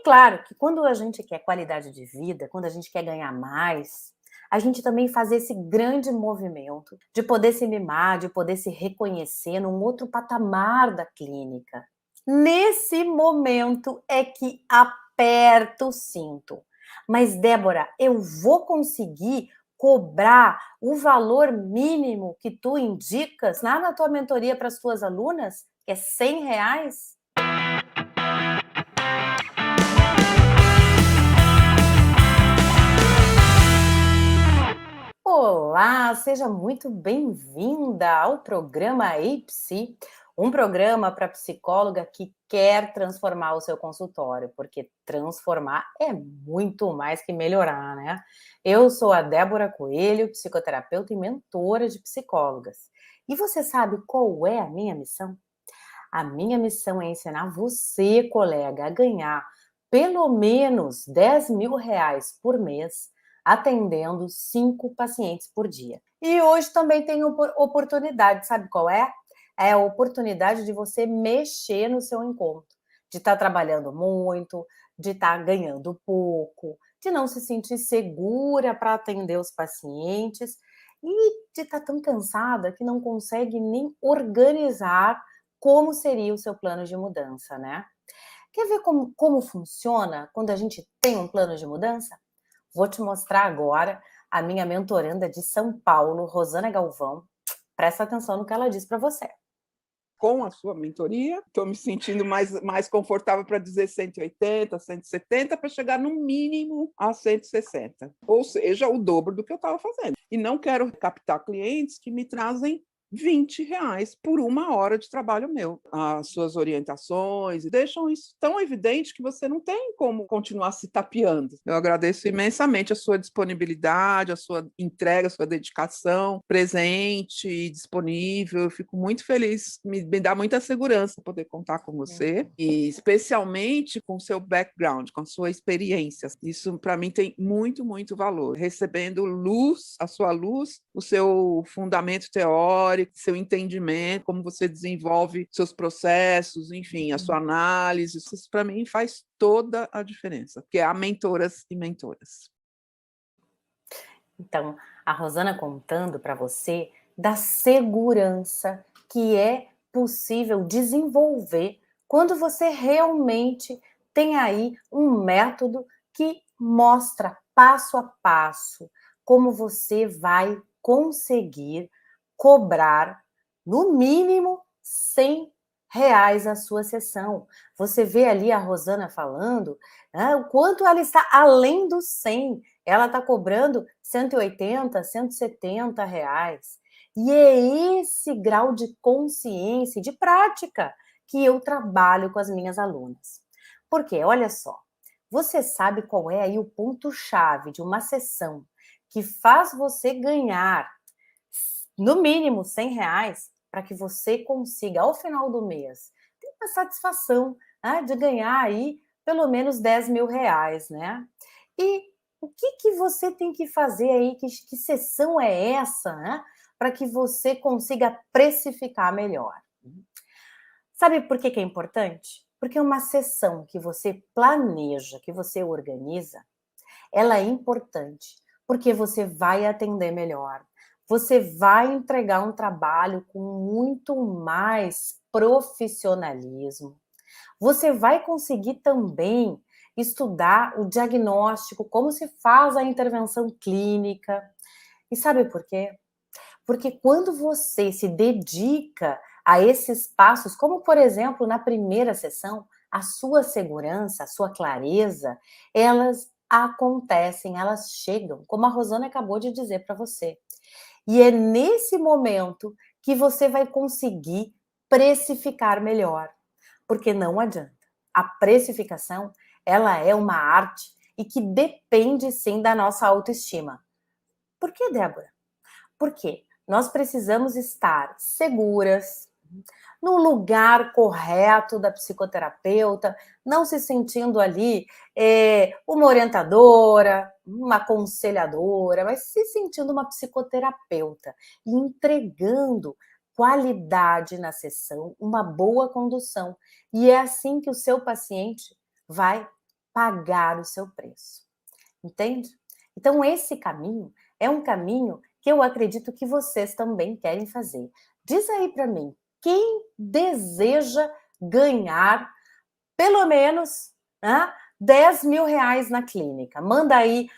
claro que quando a gente quer qualidade de vida, quando a gente quer ganhar mais, a gente também faz esse grande movimento de poder se mimar, de poder se reconhecer num outro patamar da clínica. Nesse momento é que aperta o cinto. Mas, Débora, eu vou conseguir cobrar o valor mínimo que tu indicas lá na tua mentoria para as tuas alunas, que é R$ 100? Olá, seja muito bem-vinda ao programa EIPSI, um programa para psicóloga que quer transformar o seu consultório, porque transformar é muito mais que melhorar, né? Eu sou a Débora Coelho, psicoterapeuta e mentora de psicólogas. E você sabe qual é a minha missão? A minha missão é ensinar você, colega, a ganhar pelo menos R$ 10.000 por mês, atendendo 5 pacientes por dia. E hoje também tem oportunidade, sabe qual é? É a oportunidade de você mexer no seu encontro, de estar trabalhando muito, de estar ganhando pouco, de não se sentir segura para atender os pacientes e de estar tão cansada que não consegue nem organizar como seria o seu plano de mudança, né? Quer ver como funciona quando a gente tem um plano de mudança? Vou te mostrar agora a minha mentoranda de São Paulo, Rosana Galvão. Presta atenção no que ela diz para você. Com a sua mentoria, estou me sentindo mais confortável para dizer 180, 170, para chegar no mínimo a 160. Ou seja, o dobro do que eu estava fazendo. E não quero captar clientes que me trazem R$ 20 por 1 hora de trabalho meu. As suas orientações deixam isso tão evidente que você não tem como continuar se tapeando. Eu agradeço imensamente a sua disponibilidade, a sua entrega, a sua dedicação, presente e disponível. Eu fico muito feliz, me dá muita segurança poder contar com você, e especialmente com o seu background, com a sua experiência. Isso, para mim, tem muito, muito valor. Recebendo luz, a sua luz, o seu fundamento teórico, seu entendimento, como você desenvolve seus processos, enfim, a sua análise, isso para mim faz toda a diferença, porque há mentoras e mentoras. Então, a Rosana contando para você da segurança que é possível desenvolver quando você realmente tem aí um método que mostra passo a passo como você vai conseguir cobrar no mínimo R$ 100 a sua sessão. Você vê ali a Rosana falando, o quanto ela está além dos 100. Ela está cobrando 180, R$ 170. E é esse grau de consciência e de prática que eu trabalho com as minhas alunas. Porque, olha só, você sabe qual é aí o ponto-chave de uma sessão que faz você ganhar no mínimo R$ 100 para que você consiga, ao final do mês, ter a satisfação, né, de ganhar aí pelo menos R$ 10.000, né? E o que você tem que fazer aí? Que sessão é essa, né? Para que você consiga precificar melhor. Sabe por que é importante? Porque uma sessão que você planeja, que você organiza, ela é importante, porque você vai atender melhor. Você vai entregar um trabalho com muito mais profissionalismo. Você vai conseguir também estudar o diagnóstico, como se faz a intervenção clínica. E sabe por quê? Porque quando você se dedica a esses passos, como por exemplo na primeira sessão, a sua segurança, a sua clareza, elas acontecem, elas chegam, como a Rosana acabou de dizer para você. E é nesse momento que você vai conseguir precificar melhor, porque não adianta. A precificação, ela é uma arte e que depende sim da nossa autoestima. Por que, Débora? Porque nós precisamos estar seguras, no lugar correto da psicoterapeuta, não se sentindo ali uma orientadora, uma aconselhadora, mas se sentindo uma psicoterapeuta e entregando qualidade na sessão, uma boa condução. E é assim que o seu paciente vai pagar o seu preço. Entende? Então, esse caminho é um caminho que eu acredito que vocês também querem fazer. Diz aí para mim, quem deseja ganhar pelo menos 10 mil reais na clínica? Manda aí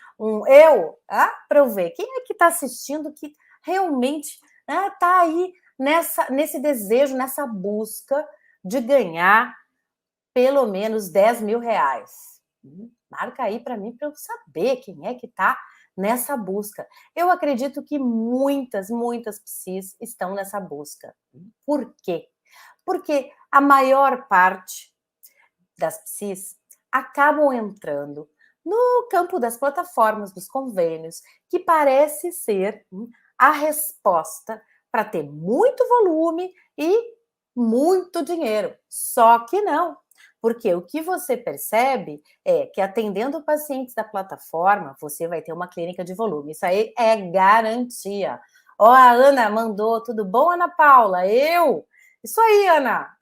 para eu ver. Quem é que está assistindo que realmente está aí nesse desejo, nessa busca de ganhar pelo menos 10 mil reais? Marca aí para mim, para eu saber quem é que está nessa busca. Eu acredito que muitas psis estão nessa busca. Por quê? Porque a maior parte das psis acabam entrando no campo das plataformas, dos convênios, que parece ser a resposta para ter muito volume e muito dinheiro. Só que não, porque o que você percebe é que atendendo pacientes da plataforma, você vai ter uma clínica de volume. Isso aí é garantia. Ó, a Ana mandou, tudo bom, Ana Paula? Isso aí, Ana.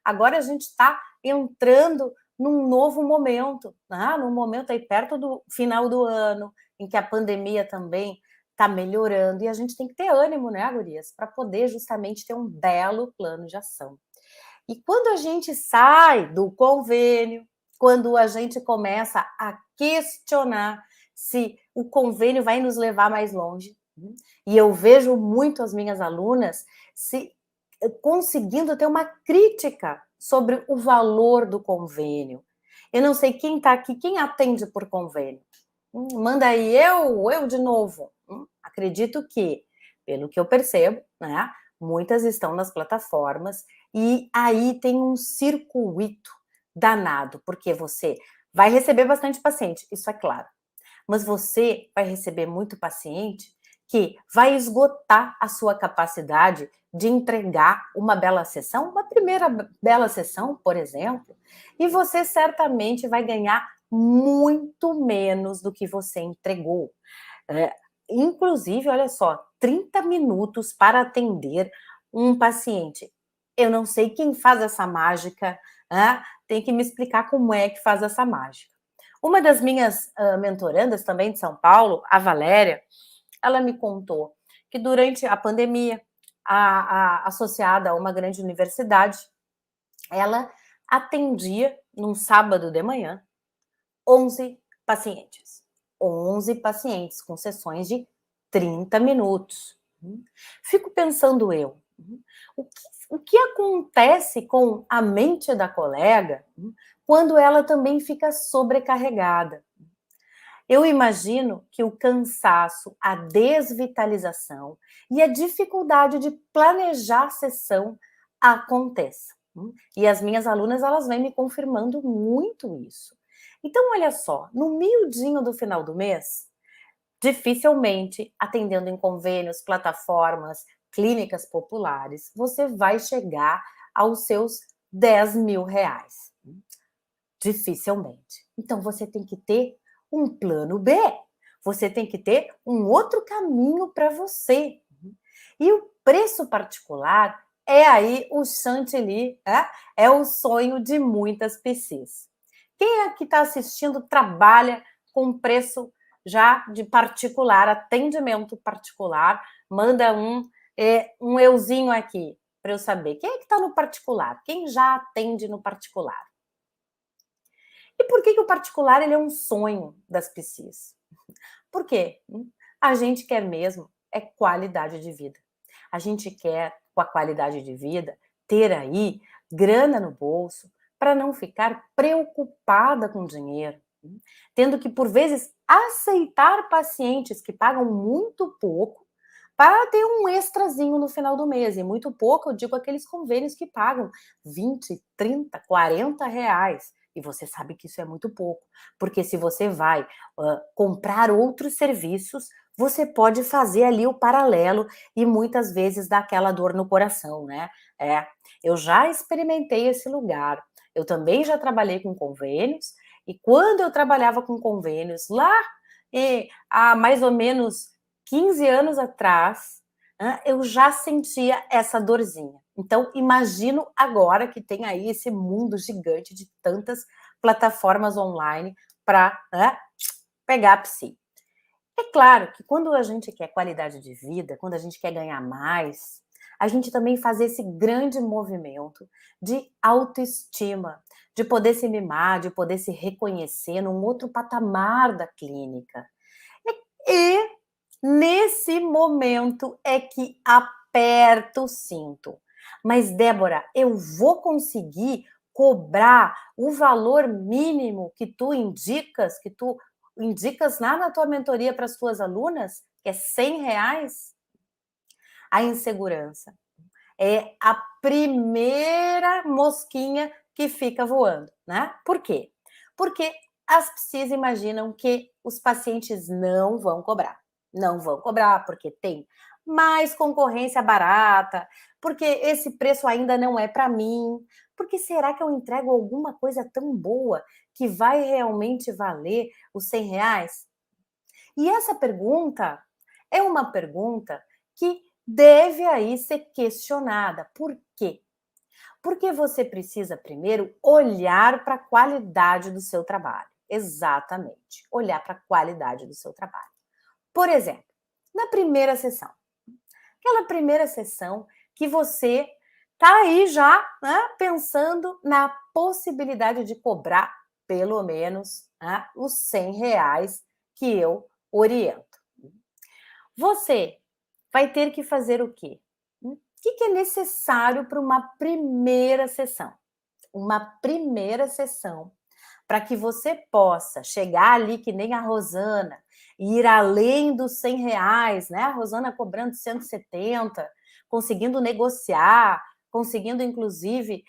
Agora a gente está entrando num novo momento, num momento aí perto do final do ano, em que a pandemia também está melhorando, e a gente tem que ter ânimo, né, gurias, para poder justamente ter um belo plano de ação. E quando a gente sai do convênio, quando a gente começa a questionar se o convênio vai nos levar mais longe, e eu vejo muito as minhas alunas conseguindo ter uma crítica sobre o valor do convênio. Eu não sei quem está aqui, quem atende por convênio. Manda aí, eu de novo. Acredito que, pelo que eu percebo, né, muitas estão nas plataformas e aí tem um circuito danado, porque você vai receber bastante paciente, isso é claro, mas você vai receber muito paciente que vai esgotar a sua capacidade de entregar uma bela sessão, uma primeira bela sessão, por exemplo, e você certamente vai ganhar muito menos do que você entregou. Inclusive, olha só, 30 minutos para atender um paciente. Eu não sei quem faz essa mágica, tem que me explicar como é que faz essa mágica. Uma das minhas mentorandas também de São Paulo, a Valéria, ela me contou que durante a pandemia, associada a uma grande universidade, ela atendia num sábado de manhã 11 pacientes. 11 pacientes com sessões de 30 minutos. Fico pensando o que acontece com a mente da colega quando ela também fica sobrecarregada? Eu imagino que o cansaço, a desvitalização e a dificuldade de planejar a sessão aconteça. E as minhas alunas, elas vêm me confirmando muito isso. Então, olha só, no miudinho do final do mês, dificilmente, atendendo em convênios, plataformas, clínicas populares, você vai chegar aos seus 10 mil reais. Dificilmente. Então, você tem que ter um plano B. Você tem que ter um outro caminho para você. E o preço particular é aí o chantilly, é o sonho de muitas psis. Quem é que está assistindo trabalha com preço já de particular, atendimento particular? Manda um euzinho aqui para eu saber. Quem é que está no particular? Quem já atende no particular? E por que o particular ele é um sonho das psis? Por quê? A gente quer mesmo é qualidade de vida. A gente quer, com a qualidade de vida, ter aí grana no bolso para não ficar preocupada com dinheiro, tendo que, por vezes, aceitar pacientes que pagam muito pouco para ter um extrazinho no final do mês. E muito pouco, eu digo aqueles convênios que pagam 20, 30, 40 reais. E você sabe que isso é muito pouco, porque se você vai comprar outros serviços, você pode fazer ali o paralelo e muitas vezes dá aquela dor no coração, né? Eu já experimentei esse lugar. Eu também já trabalhei com convênios e quando eu trabalhava com convênios lá há mais ou menos 15 anos atrás, eu já sentia essa dorzinha. Então, imagino agora que tem aí esse mundo gigante de tantas plataformas online para, né, pegar a psi. É claro que quando a gente quer qualidade de vida, quando a gente quer ganhar mais, a gente também faz esse grande movimento de autoestima, de poder se mimar, de poder se reconhecer num outro patamar da clínica. E nesse momento é que aperta o cinto. Mas, Débora, eu vou conseguir cobrar o valor mínimo que tu indicas lá na tua mentoria para as tuas alunas, que é R$ 100? A insegurança é a primeira mosquinha que fica voando, né? Por quê? Porque as psis imaginam que os pacientes não vão cobrar. Não vão cobrar porque tem mais concorrência barata, porque esse preço ainda não é para mim, porque será que eu entrego alguma coisa tão boa que vai realmente valer os R$ 100? E essa pergunta é uma pergunta que deve aí ser questionada. Por quê? Porque você precisa primeiro olhar para a qualidade do seu trabalho. Exatamente, olhar para a qualidade do seu trabalho. Por exemplo, na primeira sessão, aquela primeira sessão que você está aí já, né, pensando na possibilidade de cobrar pelo menos, né, os R$ 100 que eu oriento. Você vai ter que fazer o quê? O que é necessário para uma primeira sessão? Uma primeira sessão para que você possa chegar ali que nem a Rosana, ir além dos R$ 100, né? A Rosana cobrando 170, conseguindo negociar, conseguindo inclusive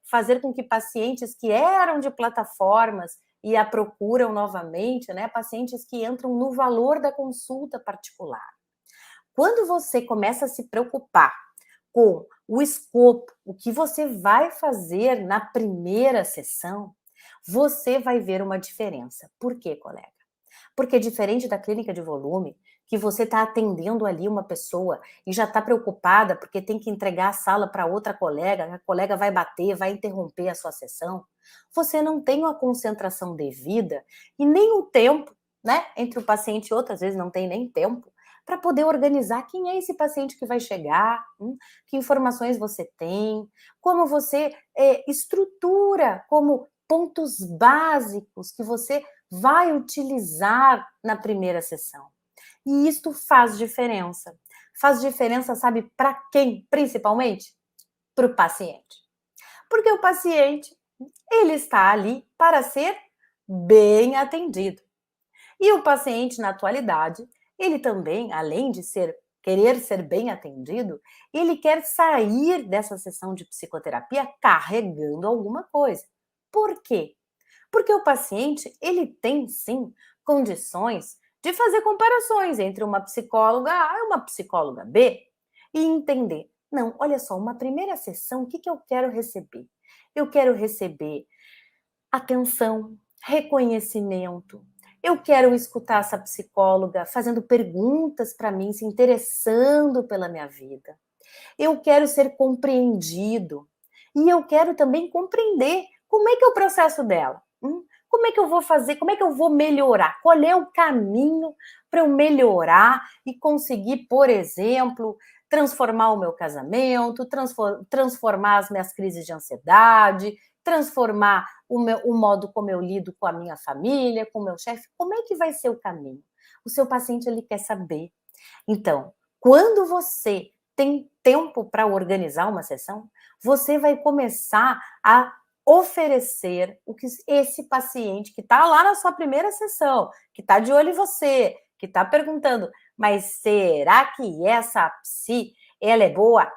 fazer com que pacientes que eram de plataformas e a procuram novamente, né? Pacientes que entram no valor da consulta particular. Quando você começa a se preocupar com o escopo, o que você vai fazer na primeira sessão, você vai ver uma diferença. Por quê, colega? Porque diferente da clínica de volume, que você está atendendo ali uma pessoa e já está preocupada porque tem que entregar a sala para outra colega, a colega vai bater, vai interromper a sua sessão, você não tem uma concentração devida e nem o tempo, né, entre o paciente e outro, às vezes não tem nem tempo, para poder organizar quem é esse paciente que vai chegar, que informações você tem, como você estrutura como pontos básicos que você vai utilizar na primeira sessão. E isto faz diferença. Faz diferença, sabe, para quem, principalmente? Para o paciente. Porque o paciente, ele está ali para ser bem atendido. E o paciente, na atualidade, ele também, além de querer ser bem atendido, ele quer sair dessa sessão de psicoterapia carregando alguma coisa. Por quê? Porque o paciente, ele tem sim condições de fazer comparações entre uma psicóloga A e uma psicóloga B e entender, não, olha só, uma primeira sessão, o que eu quero receber? Eu quero receber atenção, reconhecimento. Eu quero escutar essa psicóloga fazendo perguntas para mim, se interessando pela minha vida. Eu quero ser compreendido. E eu quero também compreender como é que é o processo dela. Como é que eu vou fazer? Como é que eu vou melhorar? Qual é o caminho para eu melhorar e conseguir, por exemplo, transformar o meu casamento, transformar as minhas crises de ansiedade, transformar o modo como eu lido com a minha família, com o meu chefe? Como é que vai ser o caminho? O seu paciente, ele quer saber. Então, quando você tem tempo para organizar uma sessão, você vai começar a oferecer o que esse paciente que está lá na sua primeira sessão, que está de olho em você, que está perguntando, mas será que essa psi, ela é boa?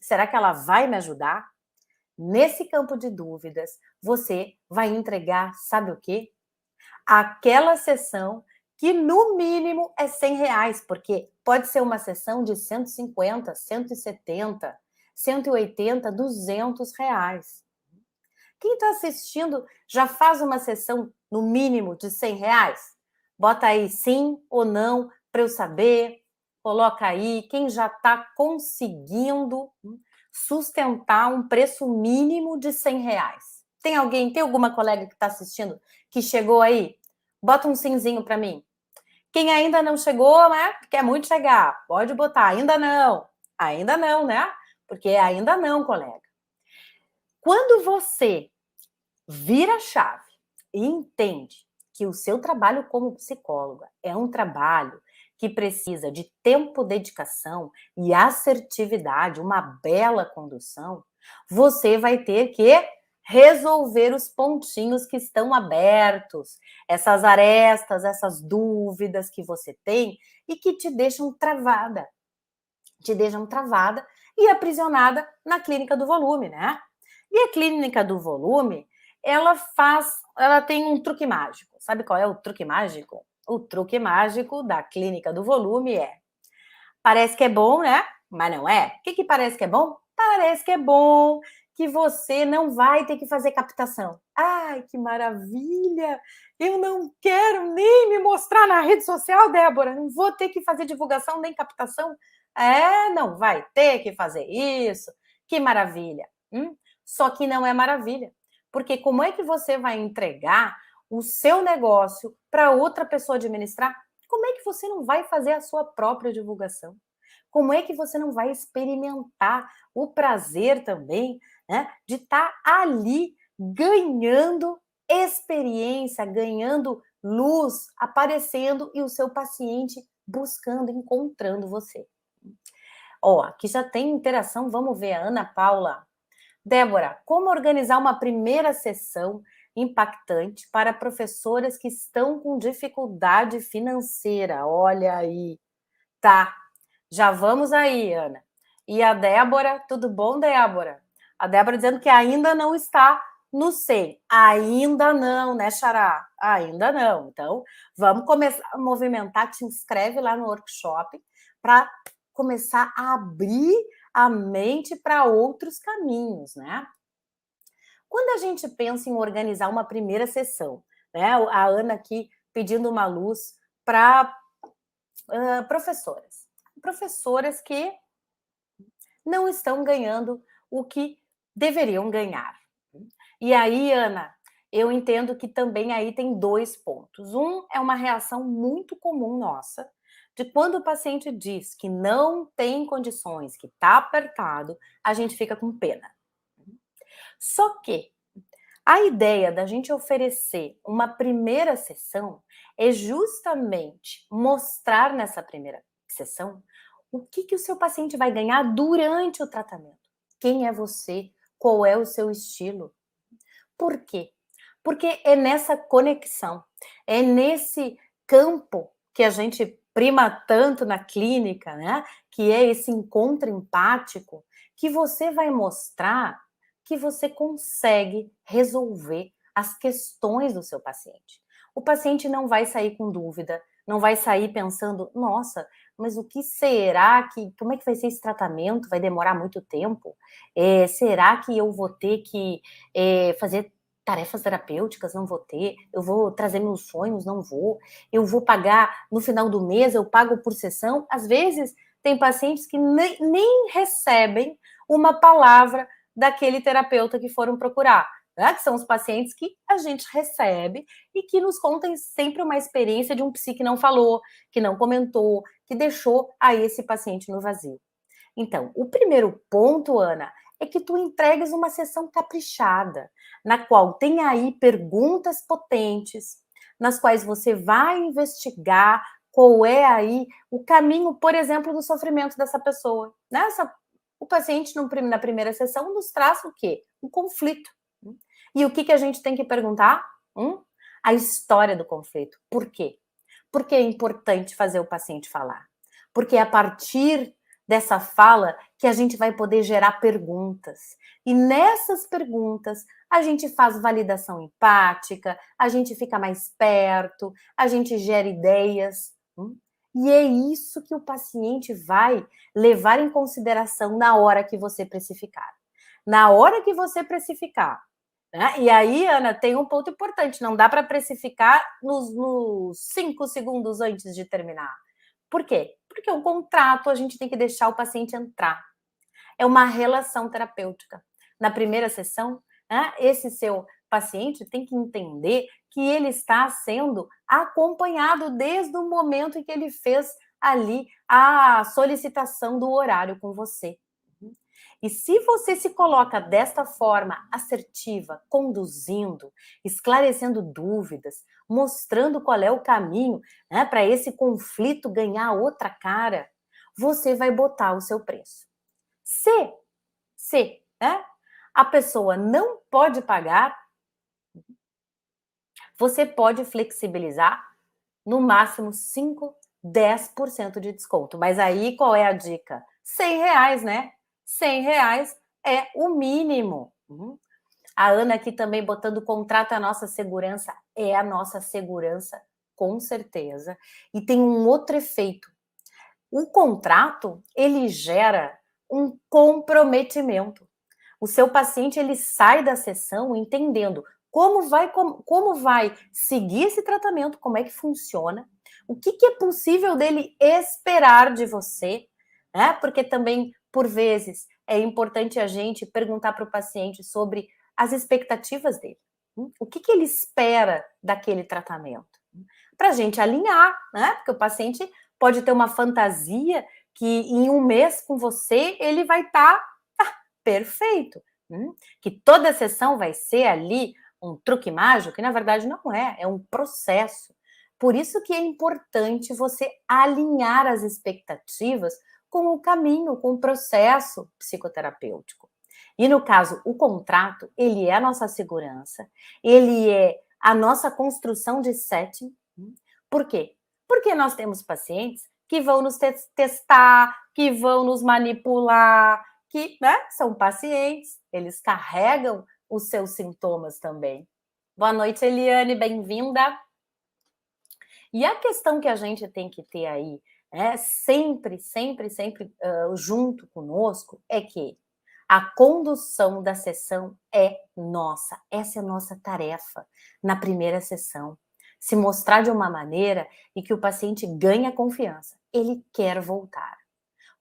Será que ela vai me ajudar? Nesse campo de dúvidas, você vai entregar, sabe o quê? Aquela sessão que no mínimo é R$ 100, porque pode ser uma sessão de 150, 170, 180, R$ 200. Quem está assistindo já faz uma sessão no mínimo de R$ 100? Bota aí sim ou não para eu saber. Coloca aí quem já está conseguindo sustentar um preço mínimo de R$ 100. Tem alguém, tem alguma colega que está assistindo que chegou aí? Bota um simzinho para mim. Quem ainda não chegou, né? Quer muito chegar, pode botar. Ainda não, né? Porque ainda não, colega. Quando você vira a chave e entende que o seu trabalho como psicóloga é um trabalho que precisa de tempo, dedicação e assertividade, uma bela condução, você vai ter que resolver os pontinhos que estão abertos, essas arestas, essas dúvidas que você tem e que te deixam travada e aprisionada na clínica do volume, né? E a clínica do volume, ela tem um truque mágico. Sabe qual é o truque mágico? O truque mágico da clínica do volume parece que é bom, né? Mas não é. O que parece que é bom? Parece que é bom que você não vai ter que fazer captação. Ai, que maravilha! Eu não quero nem me mostrar na rede social, Débora. Não vou ter que fazer divulgação nem captação. Não vai ter que fazer isso. Que maravilha. Só que não é maravilha. Porque como é que você vai entregar o seu negócio para outra pessoa administrar? Como é que você não vai fazer a sua própria divulgação? Como é que você não vai experimentar o prazer também, né, de estar ali ganhando experiência, ganhando luz, aparecendo e o seu paciente buscando, encontrando você? Ó, aqui já tem interação, vamos ver a Ana Paula. Débora, como organizar uma primeira sessão impactante para professoras que estão com dificuldade financeira? Olha aí. Tá, já vamos aí, Ana. E a Débora, tudo bom, Débora? A Débora dizendo que ainda não está no SEI. Ainda não, né, Xará? Ainda não. Então, vamos começar a movimentar, te inscreve lá no workshop para começar a abrir a mente para outros caminhos, né? Quando a gente pensa em organizar uma primeira sessão, né? A Ana aqui pedindo uma luz para professoras que não estão ganhando o que deveriam ganhar. E aí, Ana, eu entendo que também aí tem 2 pontos. Um é uma reação muito comum nossa, de quando o paciente diz que não tem condições, que está apertado, a gente fica com pena. Só que a ideia da gente oferecer uma primeira sessão é justamente mostrar nessa primeira sessão o que o seu paciente vai ganhar durante o tratamento. Quem é você? Qual é o seu estilo? Por quê? Porque é nessa conexão, é nesse campo que a gente prima tanto na clínica, né? Que é esse encontro empático, que você vai mostrar que você consegue resolver as questões do seu paciente. O paciente não vai sair com dúvida, não vai sair pensando, nossa, mas o que será que, como é que vai ser esse tratamento? Vai demorar muito tempo? Será que eu vou ter que fazer tarefas terapêuticas? Não vou ter. Eu vou trazer meus sonhos? Não vou. Eu vou pagar no final do mês, eu pago por sessão. Às vezes, tem pacientes que nem recebem uma palavra daquele terapeuta que foram procurar, né? Que são os pacientes que a gente recebe e que nos contam sempre uma experiência de um psi que não falou, que não comentou, que deixou aí esse paciente no vazio. Então, o primeiro ponto, Ana, é que tu entregues uma sessão caprichada, na qual tem aí perguntas potentes, nas quais você vai investigar qual é aí o caminho, por exemplo, do sofrimento dessa pessoa. O paciente, na primeira sessão, nos traz o quê? Um conflito. E o que a gente tem que perguntar? A história do conflito. Por quê? Porque é importante fazer o paciente falar. Porque é a partir dessa fala que a gente vai poder gerar perguntas. E nessas perguntas, a gente faz validação empática, a gente fica mais perto, a gente gera ideias. E é isso que o paciente vai levar em consideração na hora que você precificar. Na hora que você precificar, né? E aí, Ana, tem um ponto importante, não dá para precificar nos 5 segundos antes de terminar. Por quê? Porque o contrato a gente tem que deixar o paciente entrar. É uma relação terapêutica. Na primeira sessão, né, esse seu paciente tem que entender que ele está sendo acompanhado desde o momento em que ele fez ali a solicitação do horário com você. E se você se coloca desta forma assertiva, conduzindo, esclarecendo dúvidas, mostrando qual é o caminho, né, para esse conflito ganhar outra cara, você vai botar o seu preço. Se né, a pessoa não pode pagar, você pode flexibilizar no máximo 5, 10% de desconto. Mas aí qual é a dica? R$ 100, né? R$ 100 é o mínimo. A Ana aqui também botando o contrato é a nossa segurança. É a nossa segurança, com certeza. E tem um outro efeito. O contrato, ele gera um comprometimento. O seu paciente, ele sai da sessão entendendo como vai seguir esse tratamento, como é que funciona, o que é possível dele esperar de você, né? Porque também, por vezes, é importante a gente perguntar para o paciente sobre as expectativas dele. O que ele espera daquele tratamento? Para a gente alinhar, né? Porque o paciente pode ter uma fantasia que em um mês com você ele vai estar perfeito. Que toda sessão vai ser ali um truque mágico, que na verdade não é, é um processo. Por isso que é importante você alinhar as expectativas com o caminho, com o processo psicoterapêutico. E no caso, o contrato, ele é a nossa segurança, ele é a nossa construção de setting. Por quê? Porque nós temos pacientes que vão nos testar, que vão nos manipular, que, né, são pacientes, eles carregam os seus sintomas também. Boa noite, Eliane, bem-vinda. E a questão que a gente tem que ter aí, sempre junto conosco, é que a condução da sessão é nossa. Essa é a nossa tarefa na primeira sessão. Se mostrar de uma maneira em que o paciente ganha confiança. Ele quer voltar.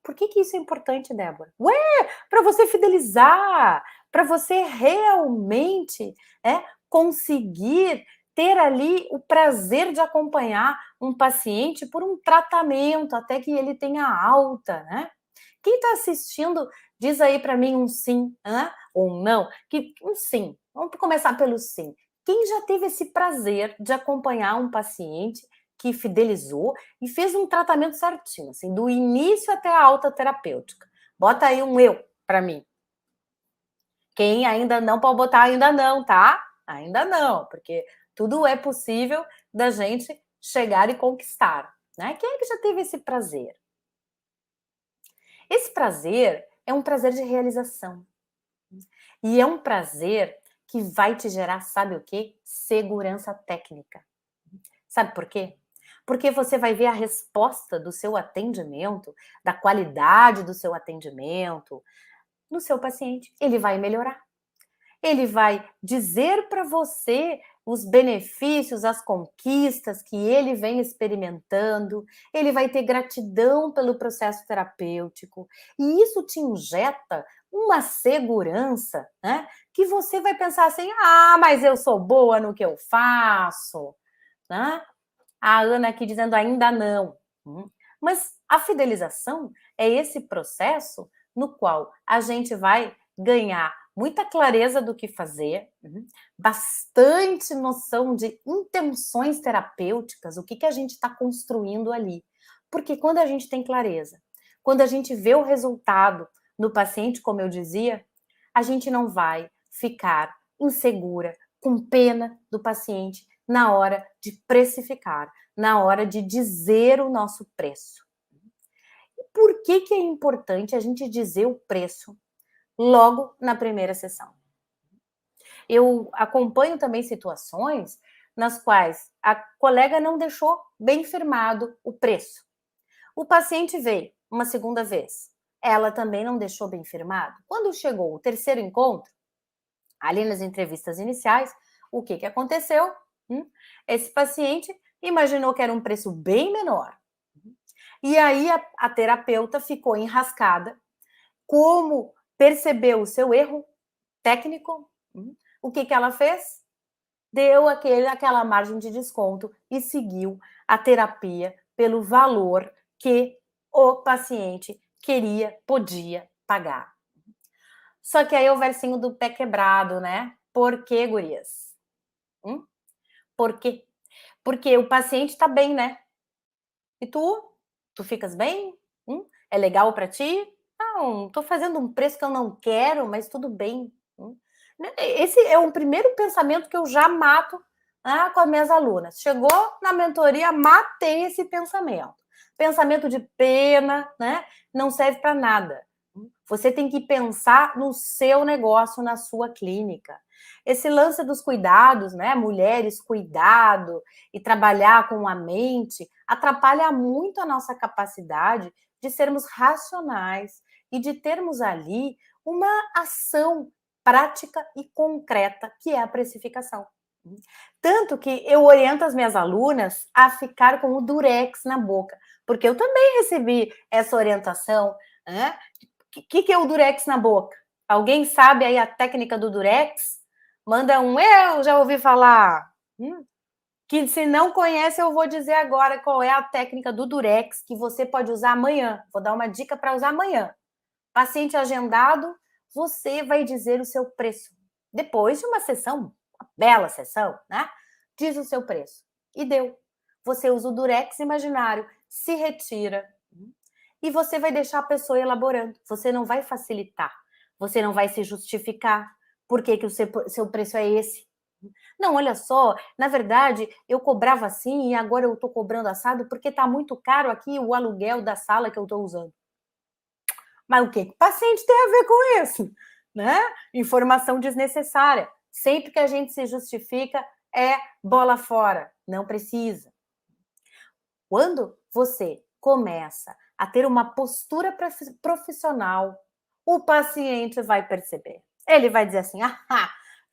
Por que isso é importante, Débora? Para você fidelizar, para você realmente conseguir ter ali o prazer de acompanhar um paciente por um tratamento até que ele tenha alta, né? Quem está assistindo, diz aí para mim um sim, ou um não. Um sim. Vamos começar pelo sim. Quem já teve esse prazer de acompanhar um paciente que fidelizou e fez um tratamento certinho, assim, do início até a alta terapêutica? Bota aí um eu para mim. Quem ainda não pode botar ainda não, tá? Ainda não, porque tudo é possível da gente chegar e conquistar, né? Quem é que já teve esse prazer? Esse prazer é um prazer de realização. E é um prazer que vai te gerar, sabe o quê? Segurança técnica. Sabe por quê? Porque você vai ver a resposta do seu atendimento, da qualidade do seu atendimento no seu paciente. Ele vai melhorar. Ele vai dizer para você os benefícios, as conquistas que ele vem experimentando, ele vai ter gratidão pelo processo terapêutico, e isso te injeta uma segurança, né? Que você vai pensar assim: mas eu sou boa no que eu faço, né? A Ana aqui dizendo ainda não. Mas a fidelização é esse processo no qual a gente vai ganhar muita clareza do que fazer, bastante noção de intenções terapêuticas, o que a gente está construindo ali. Porque quando a gente tem clareza, quando a gente vê o resultado no paciente, como eu dizia, a gente não vai ficar insegura, com pena do paciente na hora de precificar, na hora de dizer o nosso preço. E por que é importante a gente dizer o preço logo na primeira sessão? Eu acompanho também situações nas quais a colega não deixou bem firmado o preço. O paciente veio uma segunda vez, ela também não deixou bem firmado. Quando chegou o terceiro encontro, ali nas entrevistas iniciais, o que aconteceu? Esse paciente imaginou que era um preço bem menor. E aí a terapeuta ficou enrascada. Como percebeu o seu erro técnico, O que ela fez? Deu aquela margem de desconto e seguiu a terapia pelo valor que o paciente queria, podia pagar. Só que aí é o versinho do pé quebrado, né? Por quê, gurias? Por quê? Porque o paciente tá bem, né? E tu? Tu ficas bem? É legal para ti? Não, tô fazendo um preço que eu não quero, mas tudo bem. Esse é o primeiro pensamento que eu já mato com as minhas alunas. Chegou na mentoria, matei esse pensamento. Pensamento de pena, né? Não serve para nada. Você tem que pensar no seu negócio, na sua clínica. Esse lance dos cuidados, né? Mulheres, cuidado e trabalhar com a mente atrapalha muito a nossa capacidade de sermos racionais e de termos ali uma ação prática e concreta, que é a precificação. Tanto que eu oriento as minhas alunas a ficar com o Durex na boca, porque eu também recebi essa orientação, né? O que é o Durex na boca? Alguém sabe aí a técnica do Durex? Manda um, eu já ouvi falar. Que se não conhece, eu vou dizer agora qual é a técnica do Durex que você pode usar amanhã. Vou dar uma dica para usar amanhã. Paciente agendado, você vai dizer o seu preço. Depois de uma sessão, uma bela sessão, né? Diz o seu preço. E deu. Você usa o Durex imaginário, se retira. E você vai deixar a pessoa elaborando. Você não vai facilitar. Você não vai se justificar. Por que o seu preço é esse? Não, olha só, na verdade, eu cobrava assim e agora eu estou cobrando assado porque está muito caro aqui o aluguel da sala que eu estou usando. Mas o que o paciente tem a ver com isso? Né? Informação desnecessária. Sempre que a gente se justifica, é bola fora. Não precisa. Quando você começa a ter uma postura profissional, o paciente vai perceber. Ele vai dizer assim,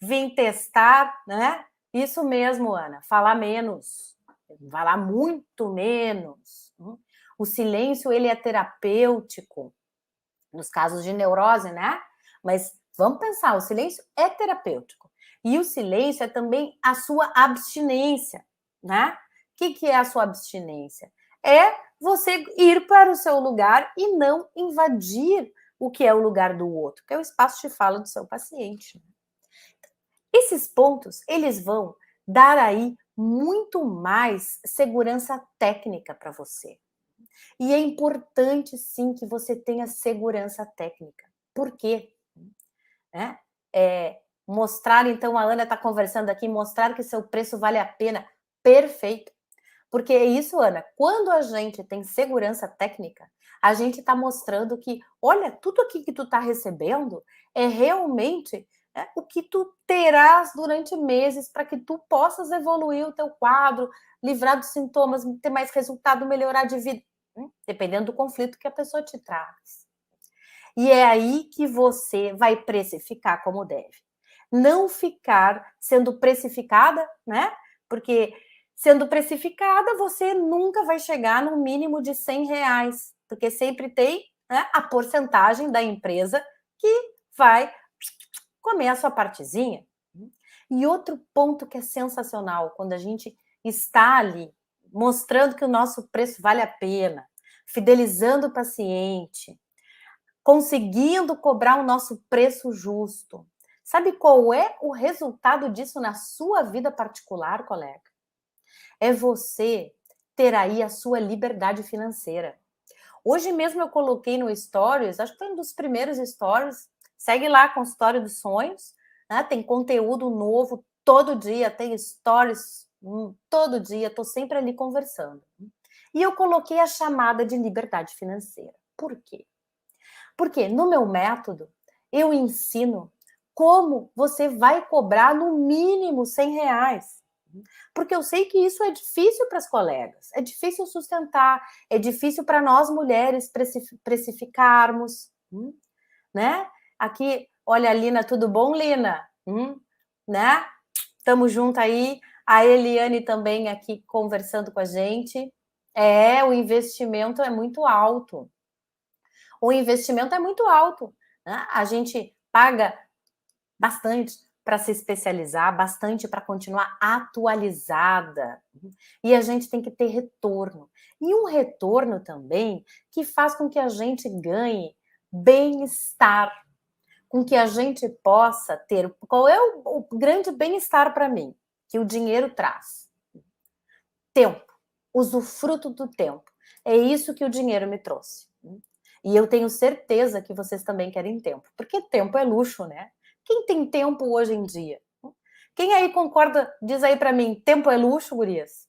vim testar, né? Isso mesmo, Ana, falar menos. Falar muito menos. O silêncio, ele é terapêutico. Nos casos de neurose, né? Mas vamos pensar, o silêncio é terapêutico. E o silêncio é também a sua abstinência, né? O que é a sua abstinência? É você ir para o seu lugar e não invadir o que é o lugar do outro, que é o espaço de fala do seu paciente. Esses pontos, eles vão dar aí muito mais segurança técnica para você. E é importante, sim, que você tenha segurança técnica. Por quê? Mostrar, então, a Ana está conversando aqui, mostrar que seu preço vale a pena. Perfeito. Porque é isso, Ana, quando a gente tem segurança técnica, a gente está mostrando que, olha, tudo aqui que tu está recebendo é realmente o que tu terás durante meses para que tu possas evoluir o teu quadro, livrar dos sintomas, ter mais resultado, melhorar de vida, dependendo do conflito que a pessoa te traz. E é aí que você vai precificar como deve. Não ficar sendo precificada, né? Porque sendo precificada, você nunca vai chegar no mínimo de R$100, porque sempre tem, né, a porcentagem da empresa que vai comer a sua partezinha. E outro ponto que é sensacional, quando a gente está ali mostrando que o nosso preço vale a pena, fidelizando o paciente, conseguindo cobrar o nosso preço justo. Sabe qual é o resultado disso na sua vida particular, colega? É você ter aí a sua liberdade financeira. Hoje mesmo eu coloquei no Stories, acho que foi um dos primeiros Stories, segue lá, Consultório dos Sonhos, né? Tem conteúdo novo todo dia, tem Stories todo dia, estou sempre ali conversando. E eu coloquei a chamada de liberdade financeira. Por quê? Porque no meu método, eu ensino como você vai cobrar no mínimo R$100. Porque eu sei que isso é difícil para as colegas, é difícil sustentar, é difícil para nós mulheres precificarmos, né? Aqui, olha, Lina, tudo bom, Lina? Né? Estamos junto aí. A Eliane também aqui conversando com a gente. O investimento é muito alto. O investimento é muito alto, né? A gente paga bastante para se especializar, bastante para continuar atualizada. E a gente tem que ter retorno. E um retorno também que faz com que a gente ganhe bem-estar, com que a gente possa ter. Qual é o grande bem-estar para mim que o dinheiro traz? Tempo, usufruto do tempo. É isso que o dinheiro me trouxe. E eu tenho certeza que vocês também querem tempo, porque tempo é luxo, né? Quem tem tempo hoje em dia? Quem aí concorda, diz aí para mim, tempo é luxo, gurias?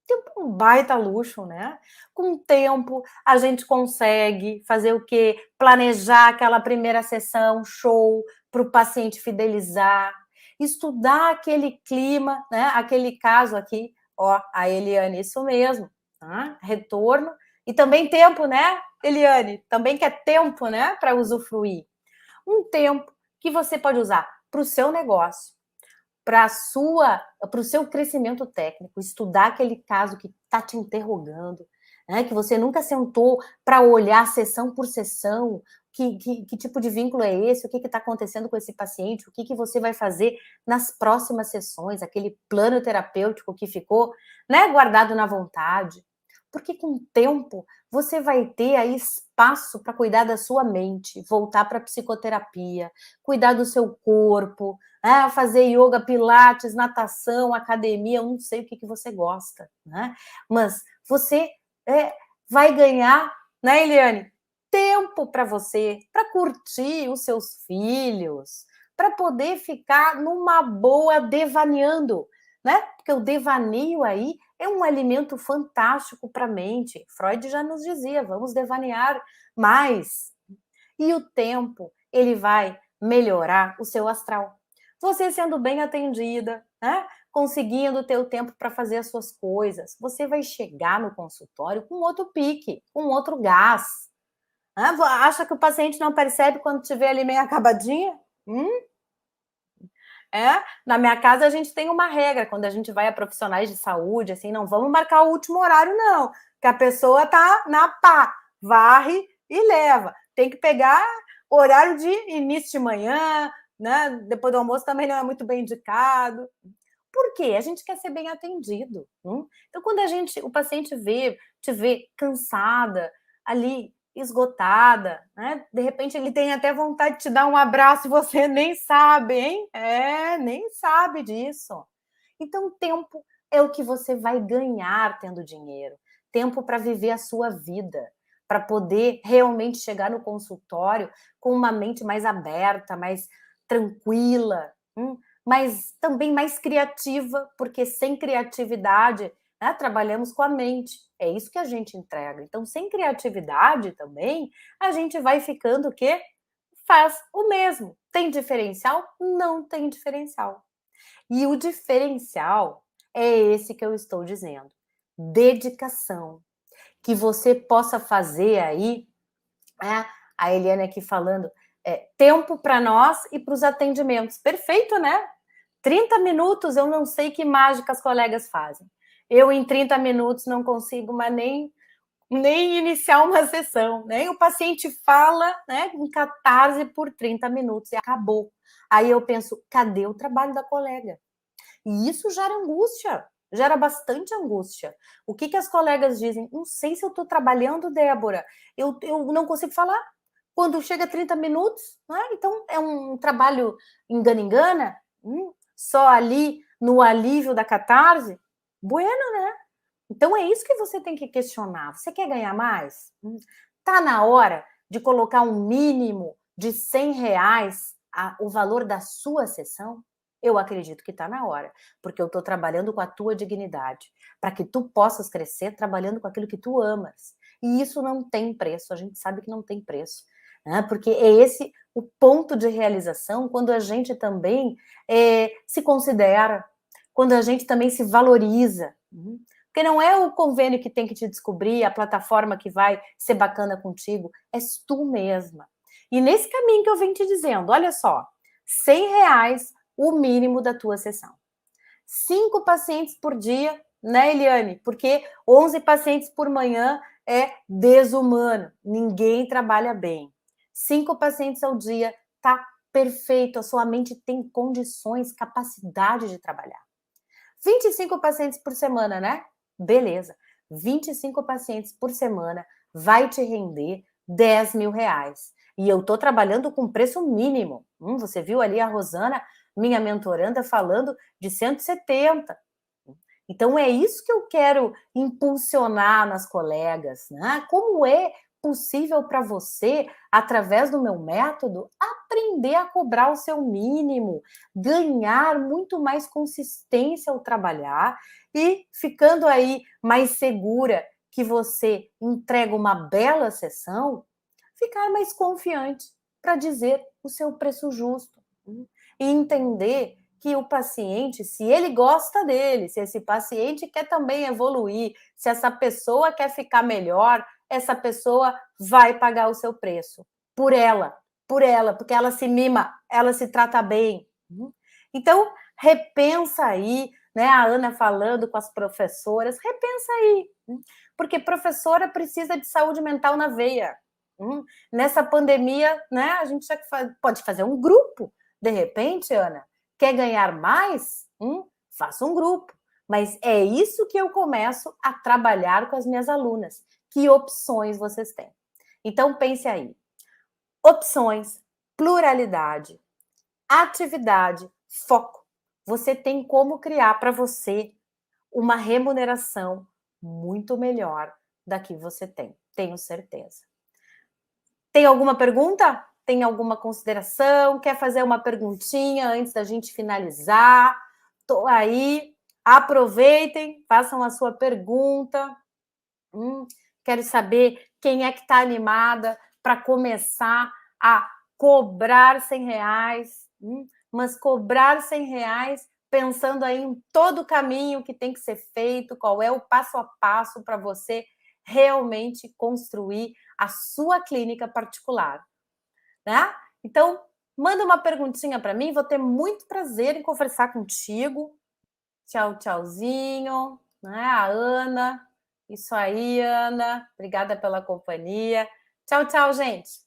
Tempo é um baita luxo, né? Com tempo, a gente consegue fazer o quê? Planejar aquela primeira sessão, show, para o paciente fidelizar, estudar aquele clima, né? Aquele caso aqui, ó, a Eliane, isso mesmo, tá? Retorno e também tempo, né, Eliane? Também quer tempo, né, para usufruir. Um tempo que você pode usar para o seu negócio, para o seu crescimento técnico, estudar aquele caso que está te interrogando, né, que você nunca sentou para olhar sessão por sessão, que tipo de vínculo é esse, o que está acontecendo com esse paciente, o que você vai fazer nas próximas sessões, aquele plano terapêutico que ficou, né, guardado na vontade. Porque com o tempo você vai ter aí espaço para cuidar da sua mente, voltar para a psicoterapia, cuidar do seu corpo, fazer yoga, pilates, natação, academia, eu não sei o que você gosta, né? Mas você vai ganhar, né, Eliane? Tempo para você, para curtir os seus filhos, para poder ficar numa boa devaneando, né? Porque o devaneio aí é um alimento fantástico para a mente. Freud já nos dizia, vamos devanear mais. E o tempo, ele vai melhorar o seu astral. Você sendo bem atendida, né? Conseguindo ter o tempo para fazer as suas coisas, você vai chegar no consultório com outro pique, com outro gás. Acha que o paciente não percebe quando estiver ali meio acabadinha? Na minha casa a gente tem uma regra, quando a gente vai a profissionais de saúde, assim, não vamos marcar o último horário, não, que a pessoa tá na pá, varre e leva. Tem que pegar horário de início de manhã, né? Depois do almoço também não é muito bem indicado. Por quê? A gente quer ser bem atendido. Então, quando o paciente te vê cansada, ali, esgotada, né? De repente ele tem até vontade de te dar um abraço e você nem sabe, hein? Nem sabe disso. Então, tempo é o que você vai ganhar tendo dinheiro. Tempo para viver a sua vida, para poder realmente chegar no consultório com uma mente mais aberta, mais tranquila, mas também mais criativa, porque sem criatividade, né, trabalhamos com a mente. É isso que a gente entrega. Então, sem criatividade também, a gente vai ficando o quê? Faz o mesmo. Tem diferencial? Não tem diferencial. E o diferencial é esse que eu estou dizendo. Dedicação. Que você possa fazer aí, a Eliane aqui falando, tempo para nós e para os atendimentos. Perfeito, né? 30 minutos, eu não sei que mágica as colegas fazem. Eu, em 30 minutos, não consigo mais nem iniciar uma sessão, né? O paciente fala, né, em catarse por 30 minutos e acabou. Aí eu penso, cadê o trabalho da colega? E isso gera angústia, gera bastante angústia. O que as colegas dizem? Não sei se eu estou trabalhando, Débora, eu não consigo falar. Quando chega a 30 minutos, né? Então é um trabalho engana-engana, só ali no alívio da catarse? Bueno, né? Então é isso que você tem que questionar. Você quer ganhar mais? Tá na hora de colocar um mínimo de R$ 100 o valor da sua sessão? Eu acredito que está na hora, porque eu estou trabalhando com a tua dignidade, para que tu possas crescer trabalhando com aquilo que tu amas. E isso não tem preço, a gente sabe que não tem preço, né? Porque é esse o ponto de realização quando a gente também se considera, quando a gente também se valoriza. Porque não é o convênio que tem que te descobrir, a plataforma que vai ser bacana contigo, és tu mesma. E nesse caminho que eu venho te dizendo, olha só, R$ 100 o mínimo da tua sessão. 5 pacientes por dia, né, Eliane? Porque 11 pacientes por manhã é desumano. Ninguém trabalha bem. 5 pacientes ao dia tá perfeito, a sua mente tem condições, capacidade de trabalhar. 25 pacientes por semana, né? Beleza. 25 pacientes por semana vai te render R$ 10.000. E eu tô trabalhando com preço mínimo. Você viu ali a Rosana, minha mentoranda, falando de 170. Então é isso que eu quero impulsionar nas colegas, né? Como é possível para você, através do meu método, aprender a cobrar o seu mínimo, ganhar muito mais consistência ao trabalhar e ficando aí mais segura que você entrega uma bela sessão, ficar mais confiante para dizer o seu preço justo, e entender que o paciente, se ele gosta dele, se esse paciente quer também evoluir, se essa pessoa quer ficar melhor, essa pessoa vai pagar o seu preço por ela, porque ela se mima, ela se trata bem. Então, repensa aí, né? A Ana falando com as professoras, repensa aí, porque professora precisa de saúde mental na veia. Nessa pandemia, né? A gente já pode fazer um grupo, de repente, Ana. Quer ganhar mais? Faça um grupo. Mas é isso que eu começo a trabalhar com as minhas alunas. Que opções vocês têm? Então, pense aí. Opções, pluralidade, atividade, foco. Você tem como criar para você uma remuneração muito melhor da que você tem. Tenho certeza. Tem alguma pergunta? Tem alguma consideração? Quer fazer uma perguntinha antes da gente finalizar? Tô aí. Aproveitem, façam a sua pergunta. Quero saber quem é que está animada para começar a cobrar R$ 100, mas cobrar R$ 100 pensando aí em todo o caminho que tem que ser feito, qual é o passo a passo para você realmente construir a sua clínica particular, né? Então, manda uma perguntinha para mim, vou ter muito prazer em conversar contigo. Tchau, tchauzinho, né? A Ana, isso aí, Ana, obrigada pela companhia. Tchau, tchau, gente.